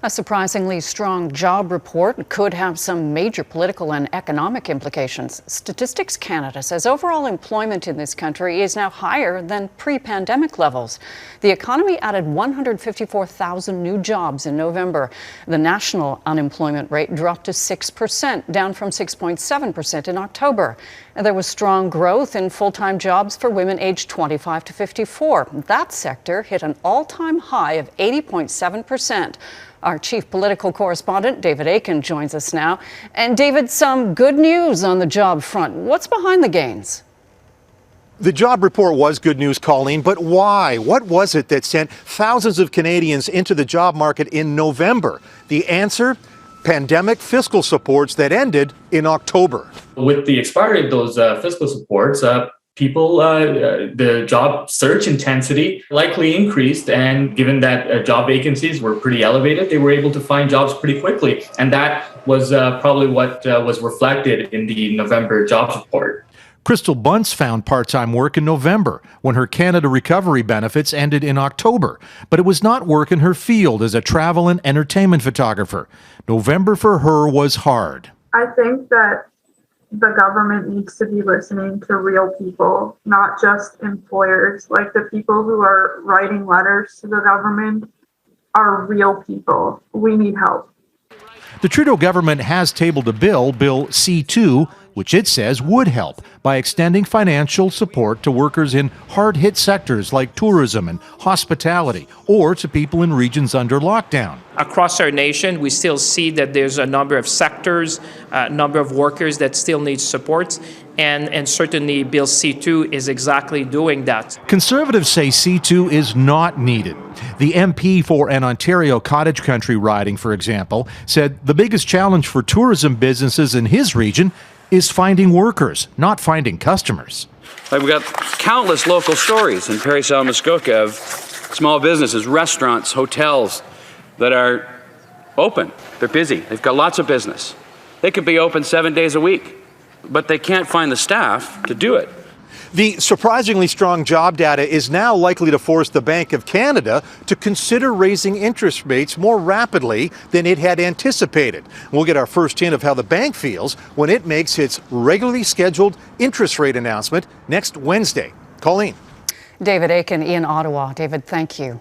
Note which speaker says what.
Speaker 1: A surprisingly strong job report could have some major political and economic implications. Statistics Canada says overall employment in this country is now higher than pre-pandemic levels. The economy added 154,000 new jobs in November. The national unemployment rate dropped to 6%, down from 6.7% in October. And there was strong growth in full-time jobs for women aged 25 to 54. That sector hit an all-time high of 80.7%. Our chief political correspondent, David Akin, joins us now. And David, some good news on the job front. What's behind the gains?
Speaker 2: The job report was good news, Colleen, but why? What was it that sent thousands of Canadians into the job market in November? The answer? Pandemic fiscal supports that ended in October.
Speaker 3: With the expiry of those fiscal supports, the job search intensity likely increased, and given that job vacancies were pretty elevated, they were able to find jobs pretty quickly. And that was probably what was reflected in the November jobs report.
Speaker 2: Krystal Bunce found part-time work in November when her Canada Recovery benefits ended in October, but it was not work in her field as a travel and entertainment photographer. November for her was hard.
Speaker 4: I think that the government needs to be listening to real people, not just employers. Like, the people who are writing letters to the government are real people. We need help.
Speaker 2: The Trudeau government has tabled a bill, Bill C-2, which it says would help by extending financial support to workers in hard-hit sectors like tourism and hospitality, or to people in regions under lockdown.
Speaker 5: Across our nation, we still see that there's a number of sectors, a number of workers that still need support, and certainly Bill C-2 is exactly doing that.
Speaker 2: Conservatives say C-2 is not needed. The MP for an Ontario cottage country riding, for example, said the biggest challenge for tourism businesses in his region is finding workers, not finding customers.
Speaker 6: We've got countless local stories in Parry Sound Muskoka of small businesses, restaurants, hotels that are open. They're busy. They've got lots of business. They could be open 7 days a week, but they can't find the staff to do it.
Speaker 2: The surprisingly strong job data is now likely to force the Bank of Canada to consider raising interest rates more rapidly than it had anticipated. We'll get our first hint of how the bank feels when it makes its regularly scheduled interest rate announcement next Wednesday. Colleen.
Speaker 1: David Akin in Ottawa. David, thank you.